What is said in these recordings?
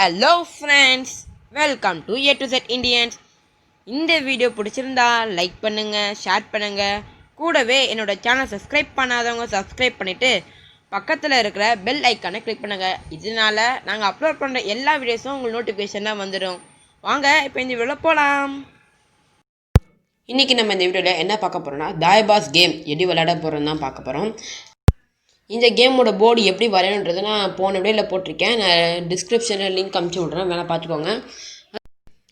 Hello friends, welcome to A to Z Indians. இந்த video பிடிச்சிருந்தா like பண்ணுங்கள், share பண்ணுங்கள். கூடவே என்னோடய சேனல் சப்ஸ்கிரைப் பண்ணாதவங்க சப்ஸ்கிரைப் பண்ணிவிட்டு பக்கத்தில் இருக்கிற பெல் ஐக்கானை கிளிக் பண்ணுங்கள். இதனால் நாங்கள் அப்லோட் பண்ணுற எல்லா வீடியோஸும் உங்களுக்கு நோட்டிஃபிகேஷனாக வந்துடும். வாங்க இப்போ இந்த வீடியோவில் போகலாம். இன்றைக்கி நம்ம இந்த வீடியோவில் என்ன பார்க்க போகிறோம்னா, தாய்பாஸ் கேம் எப்படி விளையாட போகிறோன்னு தான் பார்க்க போகிறோம். இந்த கேமோட போர்டு எப்படி வரையணுன்றது நான் போன வீடியோவில் போட்டிருக்கேன். நான் டிஸ்கிரிப்ஷனில் லிங்க் அமுச்சு விட்றேன், வேணால் பார்த்துக்கோங்க.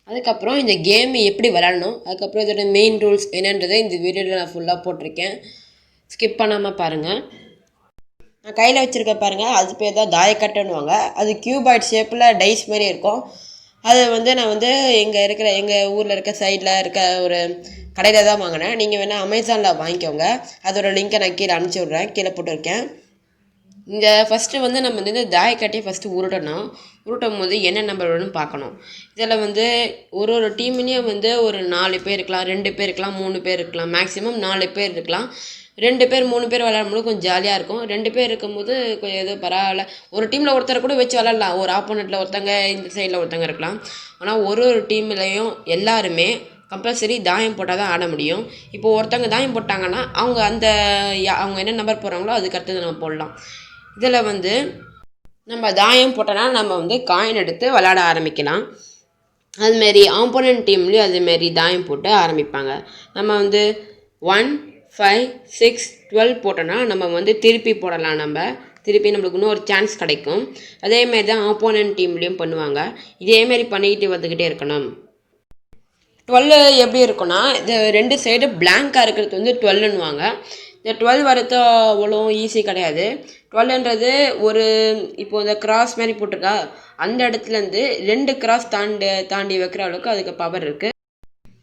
அதுக்கப்புறம் இந்த கேம் எப்படி விளையாடணும், அதுக்கப்புறம் இதோட மெயின் ரூல்ஸ் என்னன்றதை இந்த வீடியோவில் நான் ஃபுல்லாக போட்டிருக்கேன். ஸ்கிப் பண்ணாமல் பாருங்கள். நான் கையில் வச்சுருக்க பாருங்கள், அது பேர் தான் தாயக்கட்டைன்னுவாங்க. அது கியூபாய்ட் ஷேப்பில் டைஸ் மாதிரி இருக்கும். அது நான் எங்கள் ஊரில் இருக்க சைடில் இருக்க ஒரு கடையில் தான் வாங்கினேன். நீங்கள் வேணால் அமேசானில் வாங்கிக்கோங்க. அதோட லிங்க்கை நான் கீழே அனுப்பிச்சி விட்றேன், கீழே போட்டிருக்கேன். இங்கே ஃபஸ்ட்டு நம்ம தாயக்கட்டையை ஃபஸ்ட்டு உருட்டும் போது என்ன நம்பர் வரும்னு பார்க்கணும். இதில் ஒரு டீம்லேயும் ஒரு 4 பேர் இருக்கலாம், 2 பேர் இருக்கலாம், 3 பேர் இருக்கலாம். மேக்ஸிமம் 4 பேர் இருக்கலாம். 2 பேர் 3 பேர் விளையாடும்போது கொஞ்சம் ஜாலியாக இருக்கும். 2 பேர் இருக்கும்போது கொஞ்சம் ஏதோ பரவாயில்ல. ஒரு டீமில் ஒருத்தரை கூட வச்சு விளாட்லாம். ஒரு ஆப்போனண்ட்டில் ஒருத்தங்க, இந்த சைடில் ஒருத்தங்க இருக்கலாம். ஆனால் ஒரு டீம்லேயும் எல்லாருமே கம்பல்சரி தாயம் போட்டால் தான் ஆட முடியும். இப்போது ஒருத்தவங்க தாயம் போட்டாங்கன்னா அவங்க என்ன நம்பர் போடுறாங்களோ அதுக்கு அடுத்தது நம்ம போடலாம். இதில் நம்ம தாயம் போட்டோன்னா நம்ம காயின் எடுத்து விளாட ஆரம்பிக்கலாம். அதுமாரி ஆப்போனன்ட் டீம்லேயும் அதுமாரி தாயம் போட்டு ஆரம்பிப்பாங்க. நம்ம 1, 5, 6, 12 போட்டோன்னா நம்ம திருப்பி போடலாம். திருப்பி நம்மளுக்கு இன்னும் ஒரு சான்ஸ் கிடைக்கும். அதேமாரி தான் ஆப்போனன்ட் டீம்லேயும் பண்ணுவாங்க. இதேமாரி பண்ணிக்கிட்டு வந்துக்கிட்டே இருக்கணும். 12 எப்படி இருக்குன்னா, இது 2 சைடு பிளாங்காக இருக்கிறது 12ன்னுவாங்க. இந்த 12 வரது அவ்வளோ ஈஸி கிடையாது. 12ன்றது இப்போது இந்த கிராஸ் மாதிரி போட்டிருக்கா, அந்த இடத்துலேருந்து 2 கிராஸ் தாண்டி வைக்கிற அளவுக்கு அதுக்கு பவர் இருக்குது.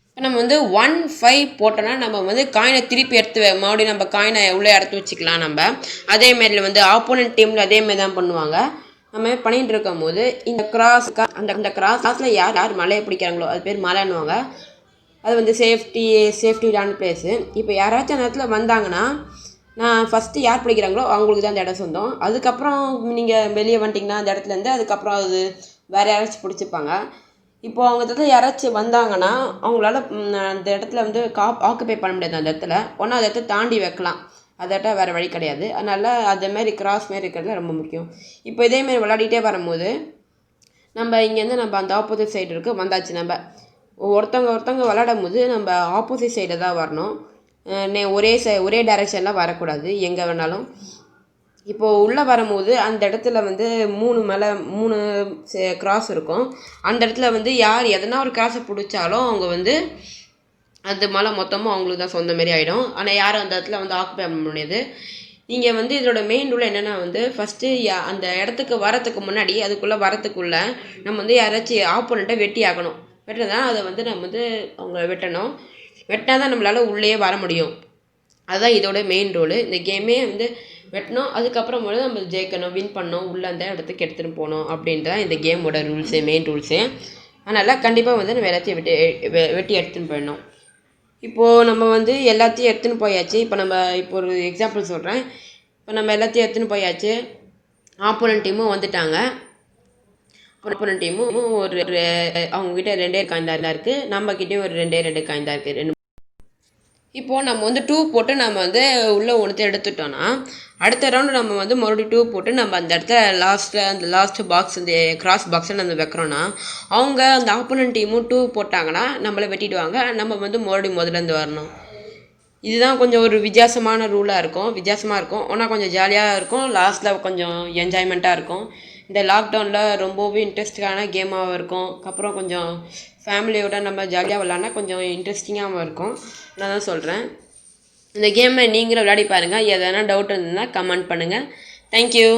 இப்போ நம்ம 1, 5 போட்டோன்னா நம்ம காயினை திருப்பி மறுபடியும் நம்ம காயினை எவ்வளோ எடுத்து வச்சுக்கலாம். அதேமாரி ஆப்போனன்ட் டீமில் அதேமாரி தான் பண்ணுவாங்க. நம்ம பண்ணிகிட்டு இருக்கும் போது இந்த அந்த கிராஸில் யார் மலையை பிடிக்கிறாங்களோ அது பேர் மலைன்னுவாங்க. அது சேஃப்டியான பிளேஸு. இப்போ யாராச்சும் அந்த இடத்துல வந்தாங்கன்னா, நான் ஃபஸ்ட்டு யார் பிடிக்கிறாங்களோ அவங்களுக்கு தான் அந்த இடம் சொந்தம். அதுக்கப்புறம் நீங்கள் வெளியே வந்துட்டிங்கன்னா அந்த இடத்துலேருந்து அதுக்கப்புறம் அது வேறு யாராச்சும் பிடிச்சிப்பாங்க. இப்போது அவங்க இடத்துல யாராச்சும் வந்தாங்கன்னா அவங்களால அந்த இடத்துல ஆக்குப்பை பண்ண முடியாது. அந்த இடத்துல ஒன்றா அந்த இடத்த தாண்டி வைக்கலாம். அதாட்ட வேறு வழி கிடையாது. அதனால் அதேமாரி கிராஸ் மாரி இருக்கிறது ரொம்ப முக்கியம். இப்போ இதேமாரி விளையாடிட்டே வரும்போது நம்ம இங்கேருந்து நம்ம அந்த ஆப்போசிட் சைடு வந்தாச்சு. நம்ம ஒருத்தவங்க விளையாடும் போது நம்ம ஆப்போசிட் சைடில் தான் வரணும். ஒரே டைரெக்ஷன்லாம் வரக்கூடாது, எங்கே வேணாலும். இப்போது உள்ளே வரும்போது அந்த இடத்துல 3 கிராஸ் இருக்கும். அந்த இடத்துல யார் எதனா ஒரு கிராஸை பிடிச்சாலும் அவங்க அந்த மலை மொத்தமும் அவங்களுக்கு தான் சொந்த மாரி ஆகிடும். ஆனால் யாரும் அந்த இடத்துல ஆக்குப்பை பண்ண முடியாது. நீங்கள் இதோட மெயின் ரூல் என்னென்னா, ஃபஸ்ட்டு அந்த இடத்துக்கு வரத்துக்கு முன்னாடி அதுக்குள்ளே வரத்துக்குள்ளே நம்ம யாராச்சும் ஆப்போனண்ட்டை வெட்டி ஆகணும். வெட்டினா அதை நம்ம அவங்க வெட்டணும். வெட்டினா தான் நம்மளால் உள்ளே வர முடியும். அதுதான் இதோட மெயின் ரூலு. இந்த கேமே வெட்டணும். அதுக்கப்புறம் நம்ம ஜெயிக்கணும், வின் பண்ணணும், உள்ளே அந்த இடத்துக்கு எடுத்துகிட்டு போகணும் அப்படின்றதான் இந்த கேமோட ரூல்ஸு, மெயின் ரூல்ஸு. அதனால் கண்டிப்பாக நம்ம எல்லாத்தையும் வெட்டி எடுத்துன்னு போயிடணும். இப்போது நம்ம எல்லாத்தையும் எடுத்துன்னு போயாச்சு. இப்போ ஒரு எக்ஸாம்பிள் சொல்கிறேன். இப்போ நம்ம எல்லாத்தையும் எடுத்துன்னு போயாச்சு. ஆப்போனன்ட் டீமும் வந்துட்டாங்க. ஆப்போனன்ட் டீமும் அவங்கக்கிட்ட 2 காயின் தான் இருக்குது. நம்மக்கிட்டேயும் ஒரு 2 காயின் தான் இருக்குது. இப்போது நம்ம 2 போட்டு நம்ம உள்ளே ஒன்று எடுத்துட்டோன்னா, அடுத்த ரவுண்டு நம்ம மறுபடியும் 2 போட்டு நம்ம அந்த இடத்துல அந்த லாஸ்ட்டு பாக்ஸ், இந்த கிராஸ் பாக்ஸில் நம்ம வைக்கிறோன்னா, அவங்க அந்த ஆப்போனன்ட் டீமும் 2 போட்டாங்கன்னா நம்மளை வெட்டிடுவாங்க. நம்ம மறுபடியும் முதலேருந்து வரணும். இதுதான் கொஞ்சம் ஒரு வித்தியாசமான ரூலாக இருக்கும். வித்தியாசமாக இருக்கும், ஆனால் கொஞ்சம் ஜாலியாக இருக்கும். லாஸ்ட்டில் கொஞ்சம் என்ஜாய்மெண்ட்டாக இருக்கும். இந்த லாக்டவுனில் ரொம்பவே இன்ட்ரெஸ்டிங்கான கேமாகவும் இருக்கும். அப்புறம் கொஞ்சம் ஃபேமிலியோட நம்ம ஜாலியாக விளாட்னா கொஞ்சம் இன்ட்ரெஸ்டிங்காகவும் இருக்கும். நான் தான் சொல்கிறேன். இந்த கேமை நீங்களும் விளையாடி பாருங்கள். எதனா டவுட் இருந்ததுன்னா கமெண்ட் பண்ணுங்கள். தேங்க்யூ.